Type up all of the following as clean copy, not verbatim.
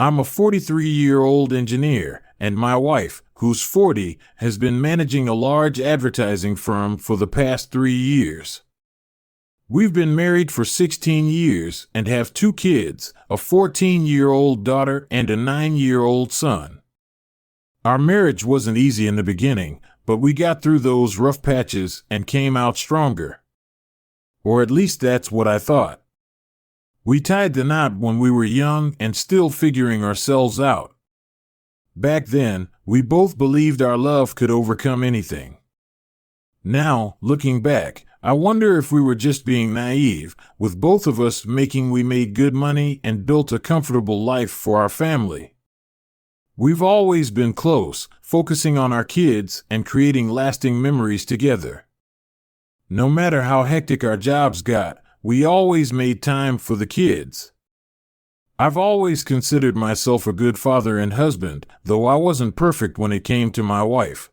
I'm a 43-year-old engineer, and my wife, who's 40, has been managing a large advertising firm for the past 3 years. We've been married for 16 years and have 2 kids, a 14-year-old daughter and a 9-year-old son. Our marriage wasn't easy in the beginning, but we got through those rough patches and came out stronger. Or at least that's what I thought. We tied the knot when we were young and still figuring ourselves out. Back then, we both believed our love could overcome anything. Now, looking back, I wonder if we were just being naive, with both of us we made good money and built a comfortable life for our family. We've always been close, focusing on our kids and creating lasting memories together. No matter how hectic our jobs got, we always made time for the kids. I've always considered myself a good father and husband, though I wasn't perfect when it came to my wife.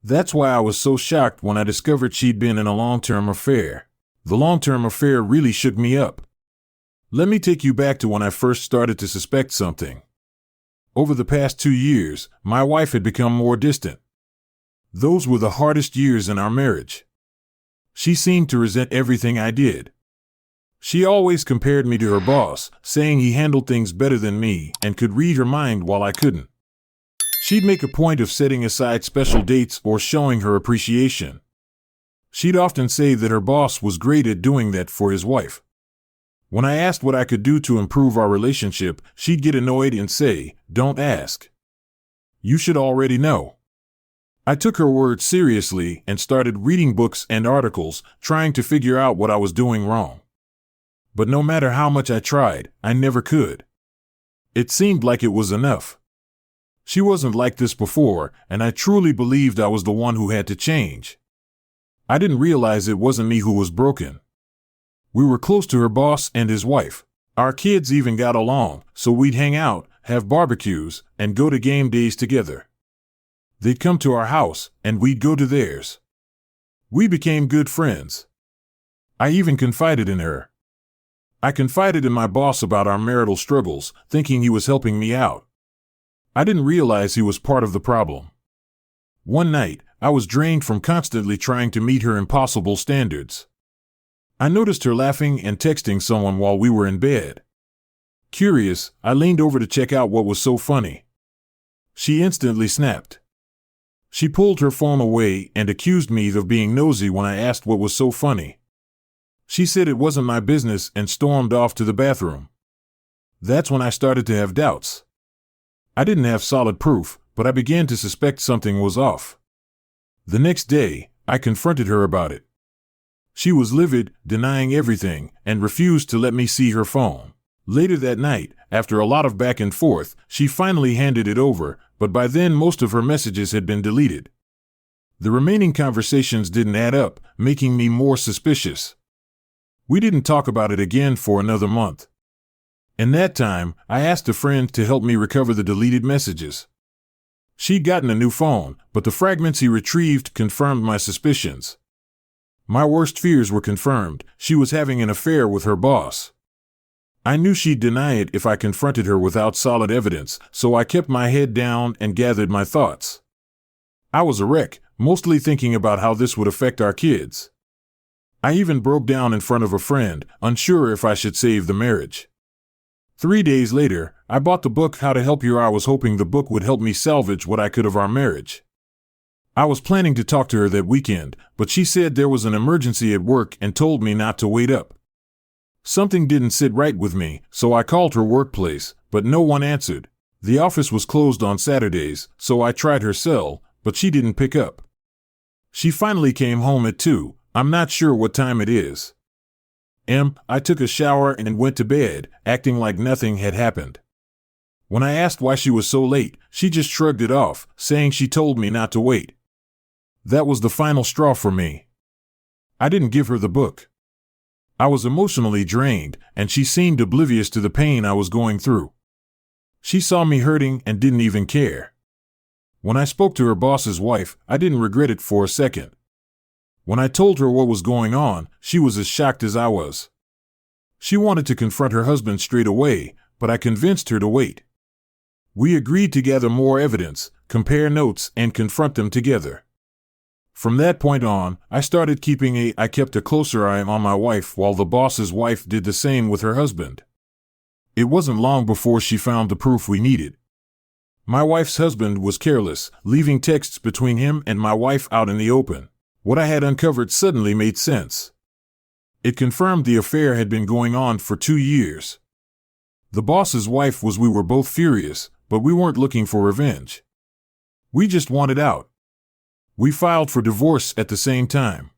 That's why I was so shocked when I discovered she'd been in a long-term affair. The long-term affair really shook me up. Let me take you back to when I first started to suspect something. Over the past 2 years, my wife had become more distant. Those were the hardest years in our marriage. She seemed to resent everything I did. She always compared me to her boss, saying he handled things better than me and could read her mind while I couldn't. She'd make a point of setting aside special dates or showing her appreciation. She'd often say that her boss was great at doing that for his wife. When I asked what I could do to improve our relationship, she'd get annoyed and say, "Don't ask. You should already know." I took her words seriously and started reading books and articles, trying to figure out what I was doing wrong. But no matter how much I tried, I never could. It seemed like it was enough. She wasn't like this before, and I truly believed I was the one who had to change. I didn't realize it wasn't me who was broken. We were close to her boss and his wife. Our kids even got along, so we'd hang out, have barbecues, and go to game days together. They'd come to our house, and we'd go to theirs. We became good friends. I even confided in her. I confided in my boss about our marital struggles, thinking he was helping me out. I didn't realize he was part of the problem. One night, I was drained from constantly trying to meet her impossible standards. I noticed her laughing and texting someone while we were in bed. Curious, I leaned over to check out what was so funny. She instantly snapped. She pulled her phone away and accused me of being nosy when I asked what was so funny. She said it wasn't my business and stormed off to the bathroom. That's when I started to have doubts. I didn't have solid proof, but I began to suspect something was off. The next day, I confronted her about it. She was livid, denying everything, and refused to let me see her phone. Later that night, after a lot of back and forth, she finally handed it over, but by then most of her messages had been deleted. The remaining conversations didn't add up, making me more suspicious. We didn't talk about it again for another month. In that time, I asked a friend to help me recover the deleted messages. She'd gotten a new phone, but the fragments he retrieved confirmed my suspicions. My worst fears were confirmed. She was having an affair with her boss. I knew she'd deny it if I confronted her without solid evidence, so I kept my head down and gathered my thoughts. I was a wreck, mostly thinking about how this would affect our kids. I even broke down in front of a friend, unsure if I should save the marriage. 3 days later, I bought the book How to Help You. I was hoping the book would help me salvage what I could of our marriage. I was planning to talk to her that weekend, but she said there was an emergency at work and told me not to wait up. Something didn't sit right with me, so I called her workplace, but no one answered. The office was closed on Saturdays, so I tried her cell, but she didn't pick up. She finally came home at 2. I'm not sure what time it is. I took a shower and went to bed, acting like nothing had happened. When I asked why she was so late, she just shrugged it off, saying she told me not to wait. That was the final straw for me. I didn't give her the book. I was emotionally drained, and she seemed oblivious to the pain I was going through. She saw me hurting and didn't even care. When I spoke to her boss's wife, I didn't regret it for a second. When I told her what was going on, she was as shocked as I was. She wanted to confront her husband straight away, but I convinced her to wait. We agreed to gather more evidence, compare notes, and confront them together. From that point on, I kept a closer eye on my wife while the boss's wife did the same with her husband. It wasn't long before she found the proof we needed. My wife's husband was careless, leaving texts between him and my wife out in the open. What I had uncovered suddenly made sense. It confirmed the affair had been going on for 2 years. The boss's wife we were both furious, but we weren't looking for revenge. We just wanted out. We filed for divorce at the same time.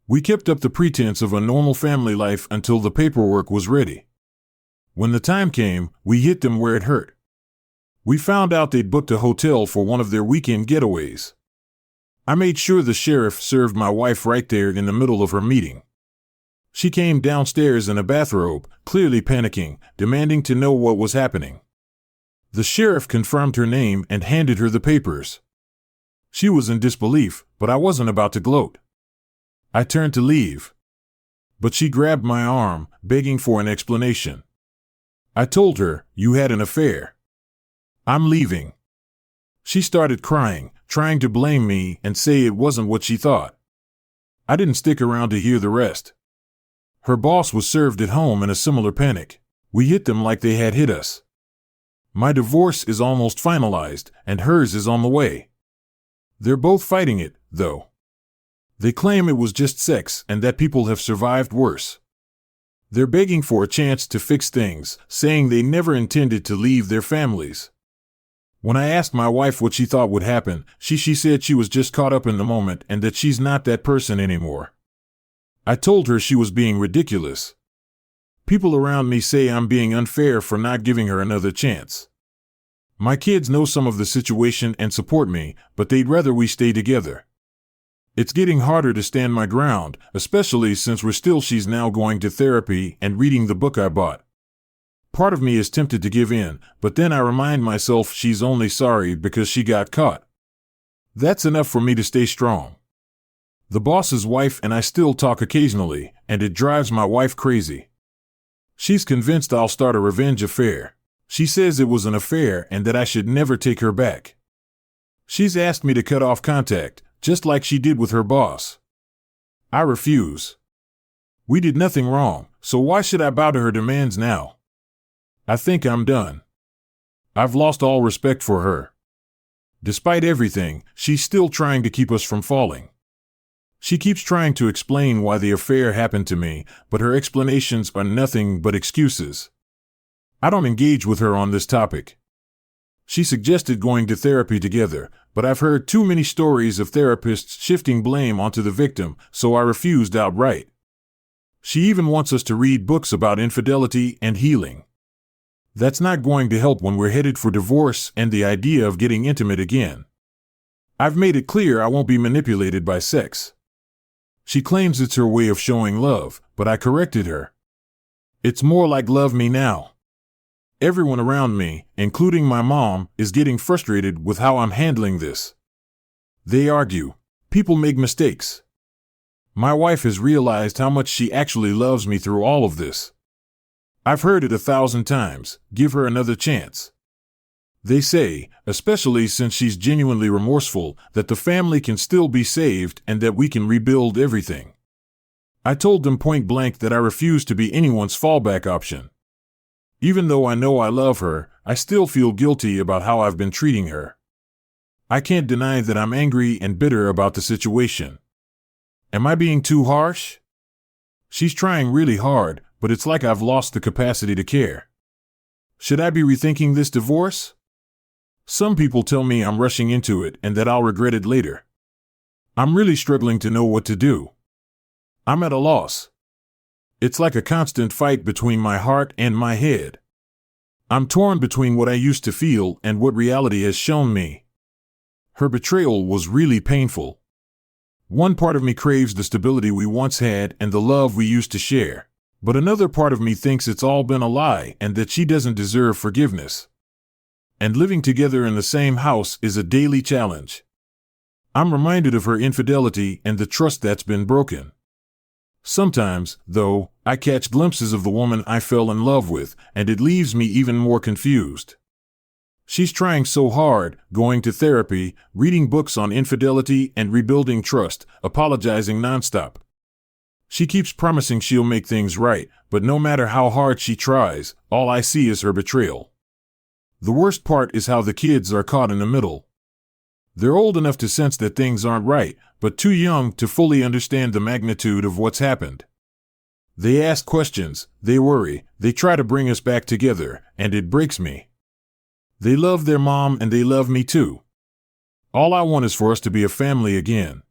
We kept up the pretense of a normal family life until the paperwork was ready. When the time came, we hit them where it hurt. We found out they'd booked a hotel for one of their weekend getaways. I made sure the sheriff served my wife right there in the middle of her meeting. She came downstairs in a bathrobe, clearly panicking, demanding to know what was happening. The sheriff confirmed her name and handed her the papers. She was in disbelief, but I wasn't about to gloat. I turned to leave. But she grabbed my arm, begging for an explanation. I told her, "You had an affair. I'm leaving." She started crying, trying to blame me and say it wasn't what she thought. I didn't stick around to hear the rest. Her boss was served at home in a similar panic. We hit them like they had hit us. My divorce is almost finalized, and hers is on the way. They're both fighting it, though. They claim it was just sex and that people have survived worse. They're begging for a chance to fix things, saying they never intended to leave their families. When I asked my wife what she thought would happen, she said she was just caught up in the moment and that she's not that person anymore. I told her she was being ridiculous. People around me say I'm being unfair for not giving her another chance. My kids know some of the situation and support me, but they'd rather we stay together. It's getting harder to stand my ground, especially since she's now going to therapy and reading the book I bought. Part of me is tempted to give in, but then I remind myself she's only sorry because she got caught. That's enough for me to stay strong. The boss's wife and I still talk occasionally, and it drives my wife crazy. She's convinced I'll start a revenge affair. She says it was an affair and that I should never take her back. She's asked me to cut off contact, just like she did with her boss. I refuse. We did nothing wrong, so why should I bow to her demands now? I think I'm done. I've lost all respect for her. Despite everything, she's still trying to keep us from falling. She keeps trying to explain why the affair happened to me, but her explanations are nothing but excuses. I don't engage with her on this topic. She suggested going to therapy together, but I've heard too many stories of therapists shifting blame onto the victim, so I refused outright. She even wants us to read books about infidelity and healing. That's not going to help when we're headed for divorce and the idea of getting intimate again. I've made it clear I won't be manipulated by sex. She claims it's her way of showing love, but I corrected her. It's more like love me now. Everyone around me, including my mom, is getting frustrated with how I'm handling this. They argue. People make mistakes. My wife has realized how much she actually loves me through all of this. I've heard it 1,000 times, give her another chance. They say, especially since she's genuinely remorseful, that the family can still be saved and that we can rebuild everything. I told them point blank that I refuse to be anyone's fallback option. Even though I know I love her, I still feel guilty about how I've been treating her. I can't deny that I'm angry and bitter about the situation. Am I being too harsh? She's trying really hard, but it's like I've lost the capacity to care. Should I be rethinking this divorce? Some people tell me I'm rushing into it and that I'll regret it later. I'm really struggling to know what to do. I'm at a loss. It's like a constant fight between my heart and my head. I'm torn between what I used to feel and what reality has shown me. Her betrayal was really painful. One part of me craves the stability we once had and the love we used to share, but another part of me thinks it's all been a lie and that she doesn't deserve forgiveness. And living together in the same house is a daily challenge. I'm reminded of her infidelity and the trust that's been broken. Sometimes, though, I catch glimpses of the woman I fell in love with, and it leaves me even more confused. She's trying so hard, going to therapy, reading books on infidelity and rebuilding trust, apologizing nonstop. She keeps promising she'll make things right, but no matter how hard she tries, all I see is her betrayal. The worst part is how the kids are caught in the middle. They're old enough to sense that things aren't right, but too young to fully understand the magnitude of what's happened. They ask questions, they worry, they try to bring us back together, and it breaks me. They love their mom and they love me too. All I want is for us to be a family again.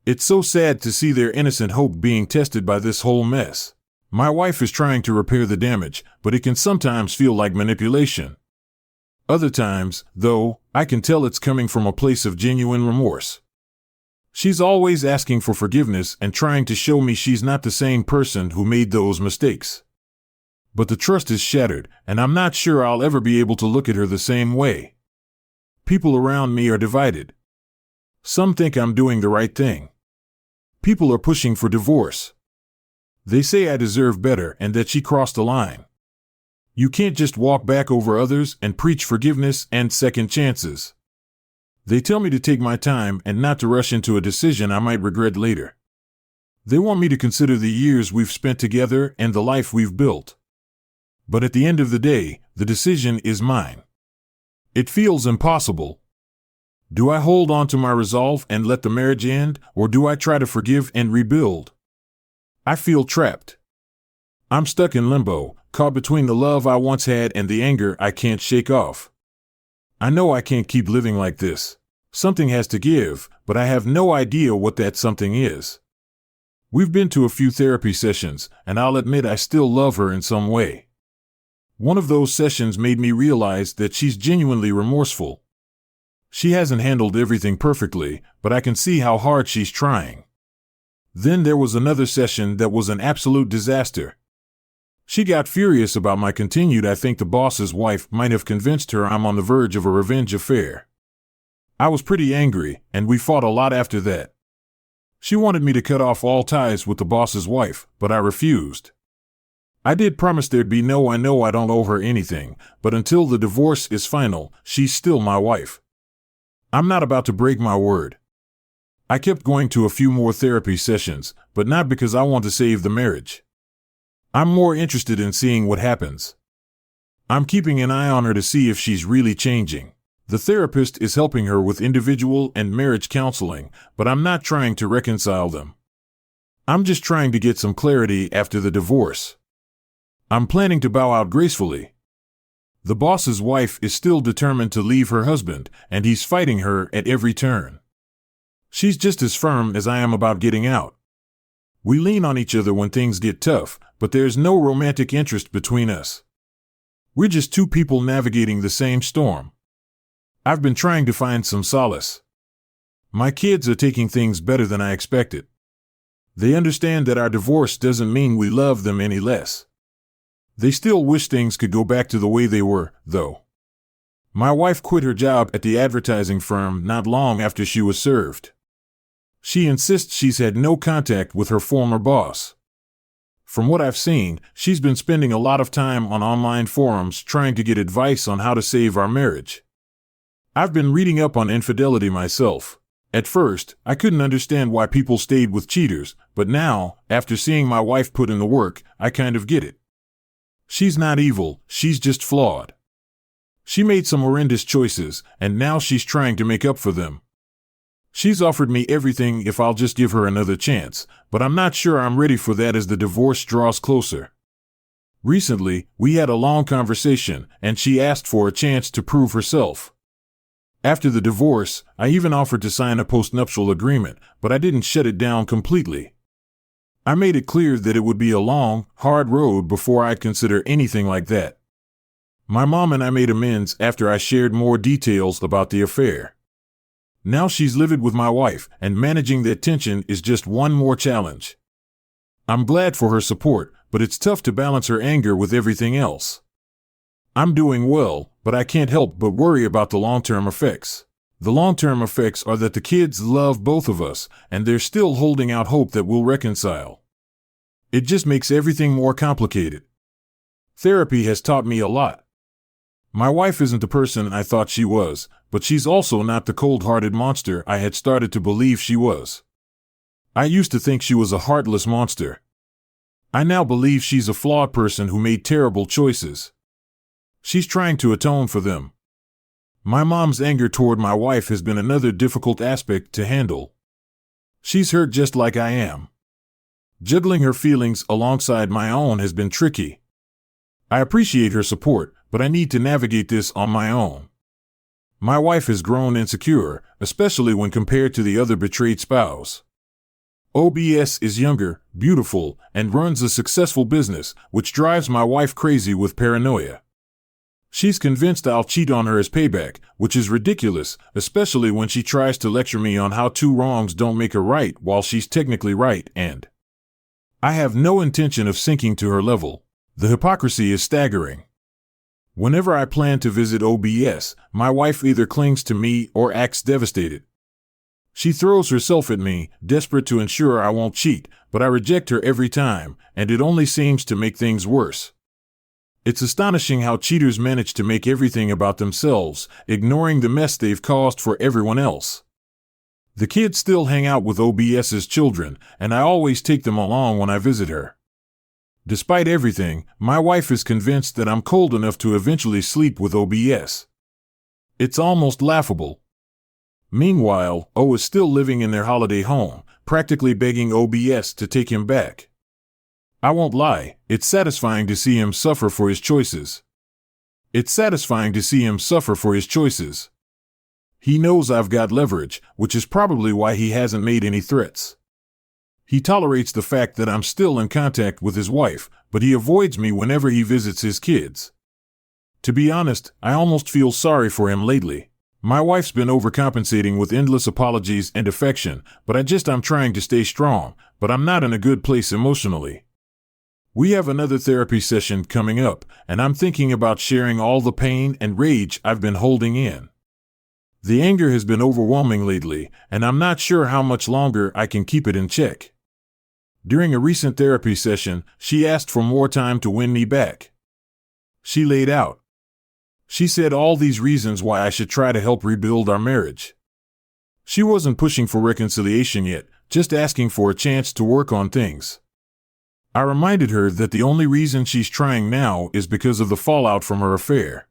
It's so sad to see their innocent hope being tested by this whole mess. My wife is trying to repair the damage, but it can sometimes feel like manipulation. Other times, though, I can tell it's coming from a place of genuine remorse. She's always asking for forgiveness and trying to show me she's not the same person who made those mistakes. But the trust is shattered, and I'm not sure I'll ever be able to look at her the same way. People around me are divided. Some think I'm doing the right thing. People are pushing for divorce. They say I deserve better and that she crossed the line. You can't just walk back over others and preach forgiveness and second chances. They tell me to take my time and not to rush into a decision I might regret later. They want me to consider the years we've spent together and the life we've built. But at the end of the day, the decision is mine. It feels impossible. Do I hold on to my resolve and let the marriage end, or do I try to forgive and rebuild? I feel trapped. I'm stuck in limbo, caught between the love I once had and the anger I can't shake off. I know I can't keep living like this. Something has to give, but I have no idea what that something is. We've been to a few therapy sessions, and I'll admit I still love her in some way. One of those sessions made me realize that she's genuinely remorseful. She hasn't handled everything perfectly, but I can see how hard she's trying. Then there was another session that was an absolute disaster. She got furious about my continued I think the boss's wife might have convinced her I'm on the verge of a revenge affair. I was pretty angry, and we fought a lot after that. She wanted me to cut off all ties with the boss's wife, but I refused. I did promise there'd be no I know I don't owe her anything, but until the divorce is final, she's still my wife. I'm not about to break my word. I kept going to a few more therapy sessions, but not because I want to save the marriage. I'm more interested in seeing what happens. I'm keeping an eye on her to see if she's really changing. The therapist is helping her with individual and marriage counseling, but I'm not trying to reconcile them. I'm just trying to get some clarity after the divorce. I'm planning to bow out gracefully. The boss's wife is still determined to leave her husband, and he's fighting her at every turn. She's just as firm as I am about getting out. We lean on each other when things get tough, but there's no romantic interest between us. We're just two people navigating the same storm. I've been trying to find some solace. My kids are taking things better than I expected. They understand that our divorce doesn't mean we love them any less. They still wish things could go back to the way they were, though. My wife quit her job at the advertising firm not long after she was served. She insists she's had no contact with her former boss. From what I've seen, she's been spending a lot of time on online forums trying to get advice on how to save our marriage. I've been reading up on infidelity myself. At first, I couldn't understand why people stayed with cheaters, but now, after seeing my wife put in the work, I kind of get it. She's not evil, she's just flawed. She made some horrendous choices, and now she's trying to make up for them. She's offered me everything if I'll just give her another chance, but I'm not sure I'm ready for that as the divorce draws closer. Recently, we had a long conversation, and she asked for a chance to prove herself. After the divorce, I even offered to sign a postnuptial agreement, but I didn't shut it down completely. I made it clear that it would be a long, hard road before I'd consider anything like that. My mom and I made amends after I shared more details about the affair. Now she's livid with my wife, and managing that tension is just one more challenge. I'm glad for her support, but it's tough to balance her anger with everything else. I'm doing well, but I can't help but worry about the long-term effects. The long-term effects are that the kids love both of us, and they're still holding out hope that we'll reconcile. It just makes everything more complicated. Therapy has taught me a lot. My wife isn't the person I thought she was, but she's also not the cold-hearted monster I had started to believe she was. I used to think she was a heartless monster. I now believe she's a flawed person who made terrible choices. She's trying to atone for them. My mom's anger toward my wife has been another difficult aspect to handle. She's hurt just like I am. Juggling her feelings alongside my own has been tricky. I appreciate her support, but I need to navigate this on my own. My wife has grown insecure, especially when compared to the other betrayed spouse. OBS is younger, beautiful, and runs a successful business, which drives my wife crazy with paranoia. She's convinced I'll cheat on her as payback, which is ridiculous, especially when she tries to lecture me on how two wrongs don't make a right while she's technically right, and I have no intention of sinking to her level. The hypocrisy is staggering. Whenever I plan to visit OBS, my wife either clings to me or acts devastated. She throws herself at me, desperate to ensure I won't cheat, but I reject her every time, and it only seems to make things worse. It's astonishing how cheaters manage to make everything about themselves, ignoring the mess they've caused for everyone else. The kids still hang out with OBS's children, and I always take them along when I visit her. Despite everything, my wife is convinced that I'm cold enough to eventually sleep with OBS. It's almost laughable. Meanwhile, O is still living in their holiday home, practically begging OBS to take him back. I won't lie, it's satisfying to see him suffer for his choices. He knows I've got leverage, which is probably why he hasn't made any threats. He tolerates the fact that I'm still in contact with his wife, but he avoids me whenever he visits his kids. To be honest, I almost feel sorry for him lately. My wife's been overcompensating with endless apologies and affection, but I'm trying to stay strong, but I'm not in a good place emotionally. We have another therapy session coming up, and I'm thinking about sharing all the pain and rage I've been holding in. The anger has been overwhelming lately, and I'm not sure how much longer I can keep it in check. During a recent therapy session, she asked for more time to win me back. She laid out. She said all these reasons why I should try to help rebuild our marriage. She wasn't pushing for reconciliation yet, just asking for a chance to work on things. I reminded her that the only reason she's trying now is because of the fallout from her affair.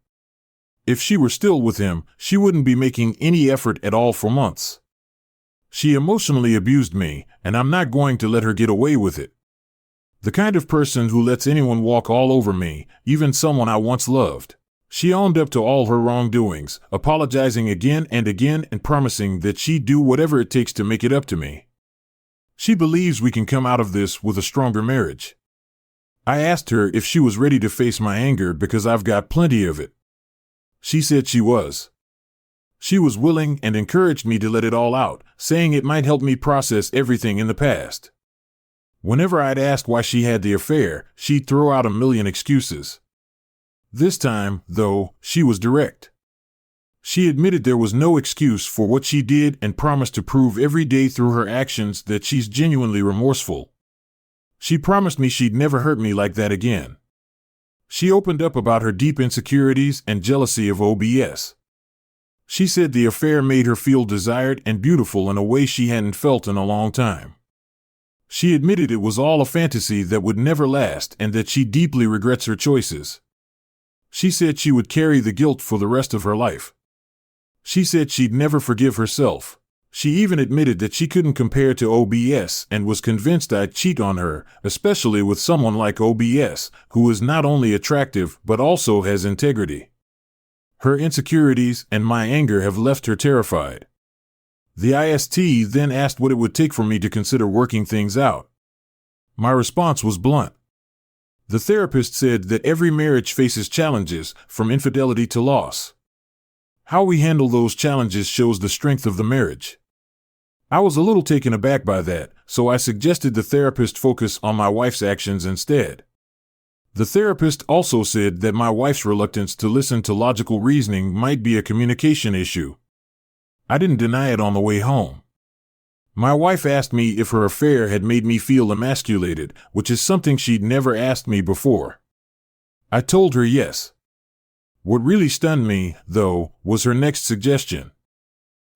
If she were still with him, she wouldn't be making any effort at all for months. She emotionally abused me, and I'm not going to let her get away with it. The kind of person who lets anyone walk all over me, even someone I once loved. She owned up to all her wrongdoings, apologizing again and again and promising that she'd do whatever it takes to make it up to me. She believes we can come out of this with a stronger marriage. I asked her if she was ready to face my anger because I've got plenty of it. She said she was. She was willing and encouraged me to let it all out, saying it might help me process everything in the past. Whenever I'd ask why she had the affair, she'd throw out a million excuses. This time, though, she was direct. She admitted there was no excuse for what she did and promised to prove every day through her actions that she's genuinely remorseful. She promised me she'd never hurt me like that again. She opened up about her deep insecurities and jealousy of OBS. She said the affair made her feel desired and beautiful in a way she hadn't felt in a long time. She admitted it was all a fantasy that would never last and that she deeply regrets her choices. She said she would carry the guilt for the rest of her life. She said she'd never forgive herself. She even admitted that she couldn't compare to OBS and was convinced I'd cheat on her, especially with someone like OBS, who is not only attractive but also has integrity. Her insecurities and my anger have left her terrified. The IST then asked what it would take for me to consider working things out. My response was blunt. The therapist said that every marriage faces challenges, from infidelity to loss. How we handle those challenges shows the strength of the marriage. I was a little taken aback by that, so I suggested the therapist focus on my wife's actions instead. The therapist also said that my wife's reluctance to listen to logical reasoning might be a communication issue. I didn't deny it on the way home. My wife asked me if her affair had made me feel emasculated, which is something she'd never asked me before. I told her yes. What really stunned me, though, was her next suggestion.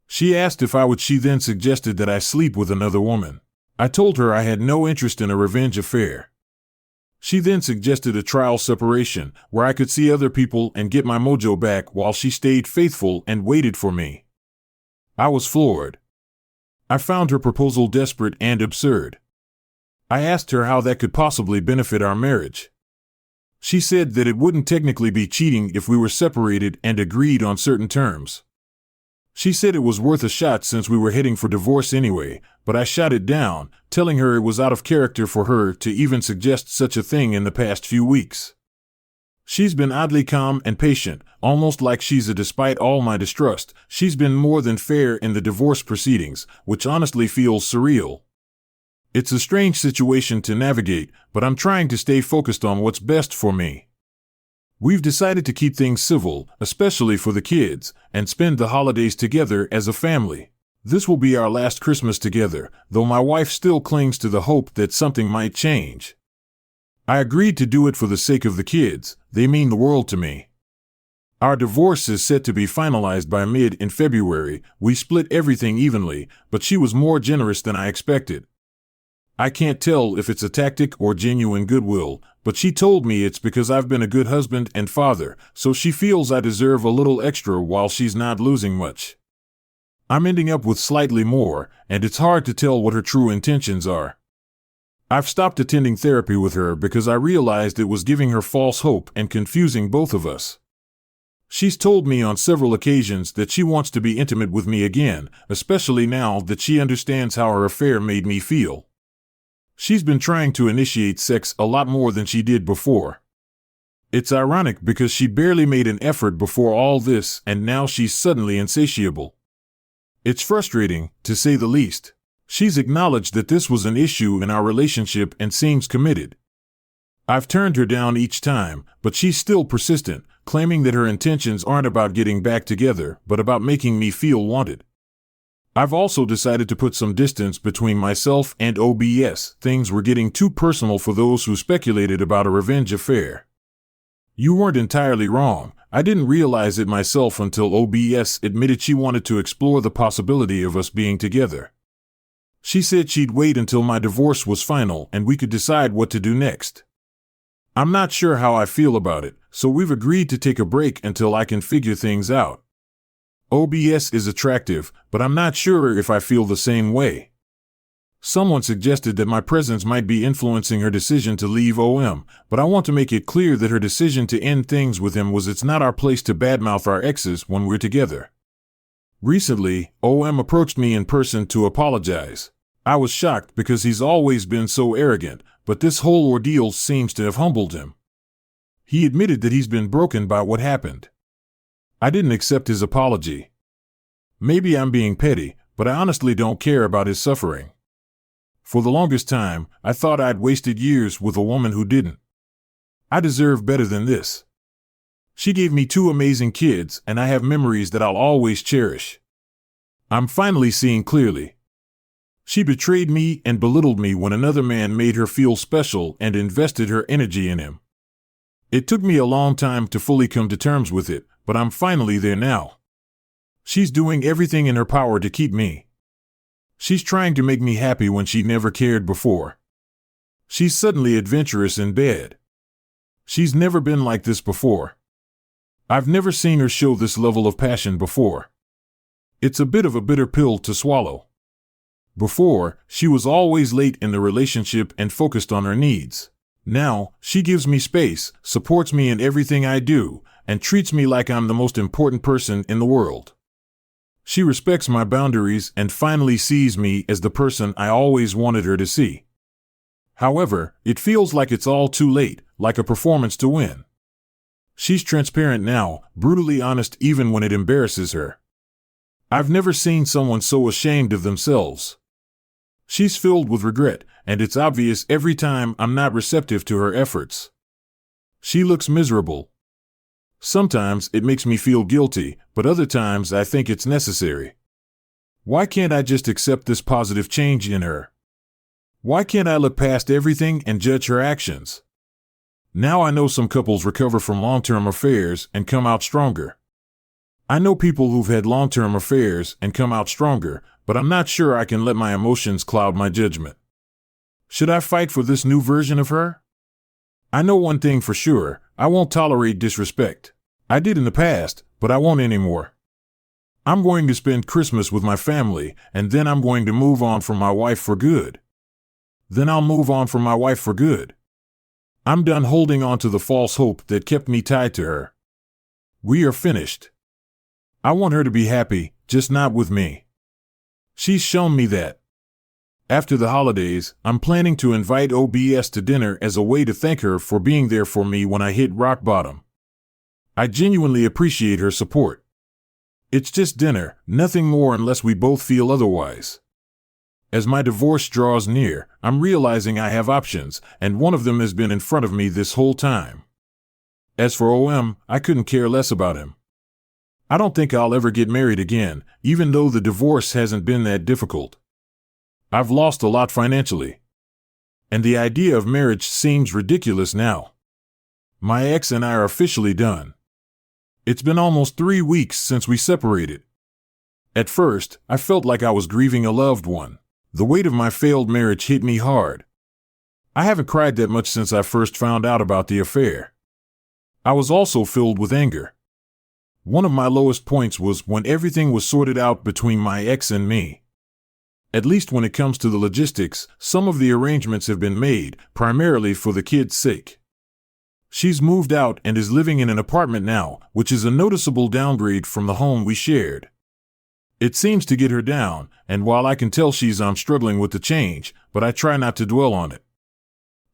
She asked if I would. She then suggested that I sleep with another woman. I told her I had no interest in a revenge affair. She then suggested a trial separation, where I could see other people and get my mojo back while she stayed faithful and waited for me. I was floored. I found her proposal desperate and absurd. I asked her how that could possibly benefit our marriage. She said that it wouldn't technically be cheating if we were separated and agreed on certain terms. She said it was worth a shot since we were heading for divorce anyway, but I shot it down, telling her it was out of character for her to even suggest such a thing in the past few weeks. She's been oddly calm and patient, almost like despite all my distrust, she's been more than fair in the divorce proceedings, which honestly feels surreal. It's a strange situation to navigate, but I'm trying to stay focused on what's best for me. We've decided to keep things civil, especially for the kids, and spend the holidays together as a family. This will be our last Christmas together, though my wife still clings to the hope that something might change. I agreed to do it for the sake of the kids. They mean the world to me. Our divorce is set to be finalized by mid-February. We split everything evenly, but she was more generous than I expected. I can't tell if it's a tactic or genuine goodwill, but she told me it's because I've been a good husband and father, so she feels I deserve a little extra while she's not losing much. I'm ending up with slightly more, and it's hard to tell what her true intentions are. I've stopped attending therapy with her because I realized it was giving her false hope and confusing both of us. She's told me on several occasions that she wants to be intimate with me again, especially now that she understands how her affair made me feel. She's been trying to initiate sex a lot more than she did before. It's ironic because she barely made an effort before all this, and now she's suddenly insatiable. It's frustrating, to say the least. She's acknowledged that this was an issue in our relationship and seems committed. I've turned her down each time, but she's still persistent, claiming that her intentions aren't about getting back together, but about making me feel wanted. I've also decided to put some distance between myself and OBS. Things were getting too personal for those who speculated about a revenge affair. You weren't entirely wrong. I didn't realize it myself until OBS admitted she wanted to explore the possibility of us being together. She said she'd wait until my divorce was final and we could decide what to do next. I'm not sure how I feel about it, so we've agreed to take a break until I can figure things out. OBS is attractive, but I'm not sure if I feel the same way. Someone suggested that my presence might be influencing her decision to leave OM, but I want to make it clear that her decision to end things with him was it's not our place to badmouth our exes when we're together. Recently, OM approached me in person to apologize. I was shocked because he's always been so arrogant, but this whole ordeal seems to have humbled him. He admitted that he's been broken by what happened. I didn't accept his apology. Maybe I'm being petty, but I honestly don't care about his suffering. For the longest time, I thought I'd wasted years with a woman who didn't. I deserve better than this. She gave me 2 amazing kids, and I have memories that I'll always cherish. I'm finally seeing clearly. She betrayed me and belittled me when another man made her feel special and invested her energy in him. It took me a long time to fully come to terms with it, but I'm finally there now. She's doing everything in her power to keep me. She's trying to make me happy when she never cared before. She's suddenly adventurous in bed. She's never been like this before. I've never seen her show this level of passion before. It's a bit of a bitter pill to swallow. Before, she was always late in the relationship and focused on her needs. Now, she gives me space, supports me in everything I do, and treats me like I'm the most important person in the world. She respects my boundaries and finally sees me as the person I always wanted her to see. However, it feels like it's all too late, like a performance to win. She's transparent now, brutally honest even when it embarrasses her. I've never seen someone so ashamed of themselves. She's filled with regret, and it's obvious every time I'm not receptive to her efforts. She looks miserable. Sometimes it makes me feel guilty, but other times I think it's necessary. Why can't I just accept this positive change in her? Why can't I look past everything and judge her actions? Now I know some couples recover from long-term affairs and come out stronger. I know people who've had long-term affairs and come out stronger, but I'm not sure I can let my emotions cloud my judgment. Should I fight for this new version of her? I know one thing for sure, I won't tolerate disrespect. I did in the past, but I won't anymore. I'm going to spend Christmas with my family, and then I'm going to move on from my wife for good. Then I'll move on from my wife for good. I'm done holding on to the false hope that kept me tied to her. We are finished. I want her to be happy, just not with me. She's shown me that. After the holidays, I'm planning to invite OBS to dinner as a way to thank her for being there for me when I hit rock bottom. I genuinely appreciate her support. It's just dinner, nothing more unless we both feel otherwise. As my divorce draws near, I'm realizing I have options, and one of them has been in front of me this whole time. As for OM, I couldn't care less about him. I don't think I'll ever get married again, even though the divorce hasn't been that difficult. I've lost a lot financially. And the idea of marriage seems ridiculous now. My ex and I are officially done. It's been almost 3 weeks since we separated. At first, I felt like I was grieving a loved one. The weight of my failed marriage hit me hard. I haven't cried that much since I first found out about the affair. I was also filled with anger. One of my lowest points was when everything was sorted out between my ex and me. At least when it comes to the logistics, some of the arrangements have been made, primarily for the kids' sake. She's moved out and is living in an apartment now, which is a noticeable downgrade from the home we shared. It seems to get her down, and while I can tell she's struggling with the change, but I try not to dwell on it.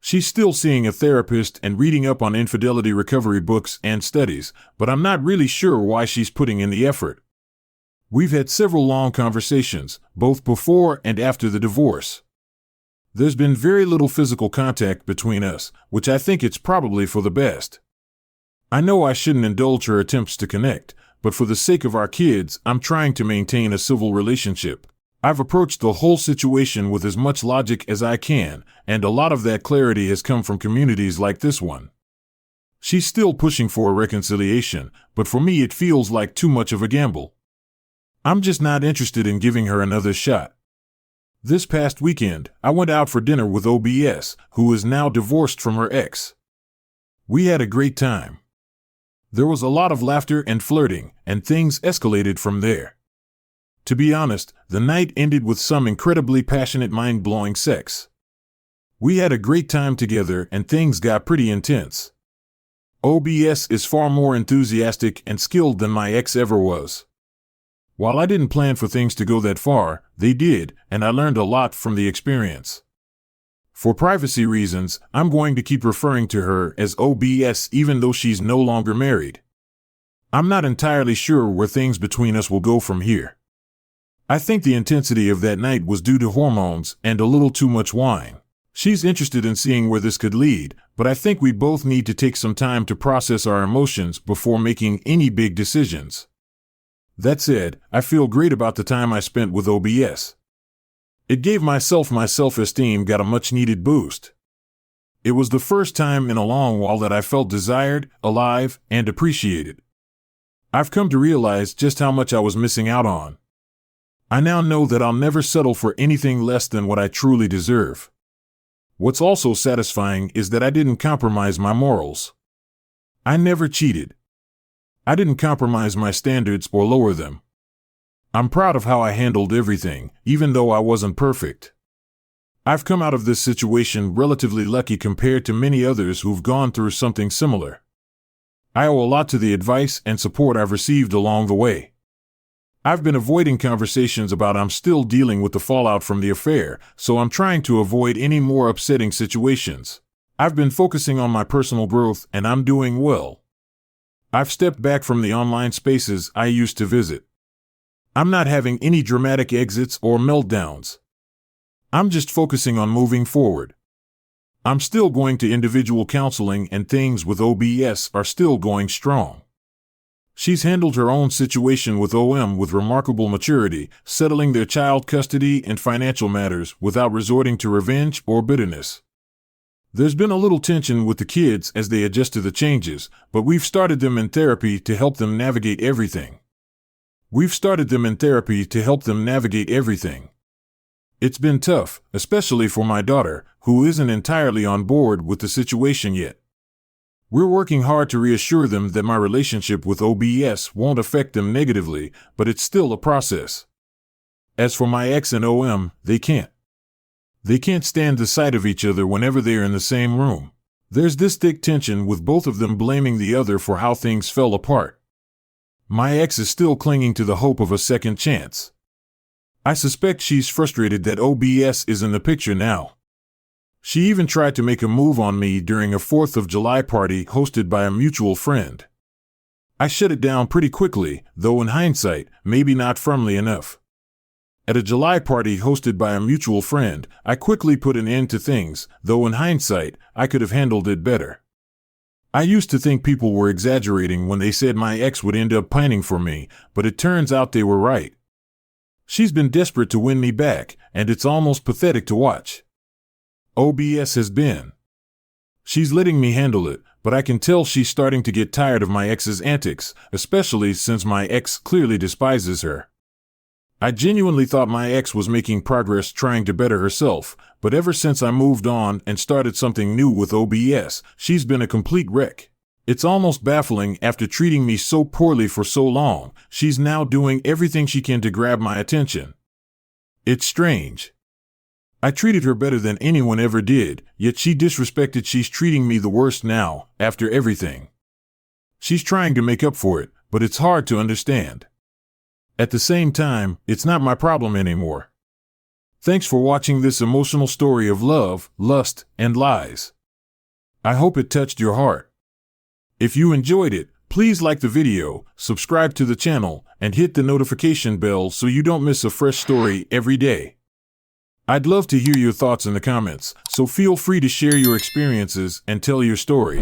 She's still seeing a therapist and reading up on infidelity recovery books and studies, but I'm not really sure why she's putting in the effort. We've had several long conversations, both before and after the divorce. There's been very little physical contact between us, which I think it's probably for the best. I know I shouldn't indulge her attempts to connect, but for the sake of our kids, I'm trying to maintain a civil relationship. I've approached the whole situation with as much logic as I can, and a lot of that clarity has come from communities like this one. She's still pushing for a reconciliation, but for me it feels like too much of a gamble. I'm just not interested in giving her another shot. This past weekend, I went out for dinner with OBS, who is now divorced from her ex. We had a great time. There was a lot of laughter and flirting, and things escalated from there. To be honest, the night ended with some incredibly passionate, mind-blowing sex. We had a great time together and things got pretty intense. OBS is far more enthusiastic and skilled than my ex ever was. While I didn't plan for things to go that far, they did, and I learned a lot from the experience. For privacy reasons, I'm going to keep referring to her as OBS even though she's no longer married. I'm not entirely sure where things between us will go from here. I think the intensity of that night was due to hormones and a little too much wine. She's interested in seeing where this could lead, but I think we both need to take some time to process our emotions before making any big decisions. That said, I feel great about the time I spent with OBS. It gave my self-esteem got a much-needed boost. It was the first time in a long while that I felt desired, alive, and appreciated. I've come to realize just how much I was missing out on. I now know that I'll never settle for anything less than what I truly deserve. What's also satisfying is that I didn't compromise my morals. I never cheated. I didn't compromise my standards or lower them. I'm proud of how I handled everything, even though I wasn't perfect. I've come out of this situation relatively lucky compared to many others who've gone through something similar. I owe a lot to the advice and support I've received along the way. I've been avoiding conversations about I'm still dealing with the fallout from the affair, so I'm trying to avoid any more upsetting situations. I've been focusing on my personal growth and I'm doing well. I've stepped back from the online spaces I used to visit. I'm not having any dramatic exits or meltdowns. I'm just focusing on moving forward. I'm still going to individual counseling and things with OBS are still going strong. She's handled her own situation with OM with remarkable maturity, settling their child custody and financial matters without resorting to revenge or bitterness. There's been a little tension with the kids as they adjust to the changes, but we've started them in therapy to help them navigate everything. It's been tough, especially for my daughter, who isn't entirely on board with the situation yet. We're working hard to reassure them that my relationship with OBS won't affect them negatively, but it's still a process. As for my ex and OM, they can't. They can't stand the sight of each other whenever they're in the same room. There's this thick tension with both of them blaming the other for how things fell apart. My ex is still clinging to the hope of a second chance. I suspect she's frustrated that OBS is in the picture now. She even tried to make a move on me during a 4th of July party hosted by a mutual friend. I shut it down pretty quickly, though in hindsight, maybe not firmly enough. At a July party hosted by a mutual friend, I quickly put an end to things, though in hindsight, I could have handled it better. I used to think people were exaggerating when they said my ex would end up pining for me, but it turns out they were right. She's been desperate to win me back, and it's almost pathetic to watch. OBS has been. She's letting me handle it, but I can tell she's starting to get tired of my ex's antics, especially since my ex clearly despises her. I genuinely thought my ex was making progress trying to better herself, but ever since I moved on and started something new with OBS, she's been a complete wreck. It's almost baffling after treating me so poorly for so long, she's now doing everything she can to grab my attention. It's strange. I treated her better than anyone ever did, yet she's treating me the worst now, after everything. She's trying to make up for it, but it's hard to understand. At the same time, it's not my problem anymore. Thanks for watching this emotional story of love, lust, and lies. I hope it touched your heart. If you enjoyed it, please like the video, subscribe to the channel, and hit the notification bell so you don't miss a fresh story every day. I'd love to hear your thoughts in the comments, so feel free to share your experiences and tell your story.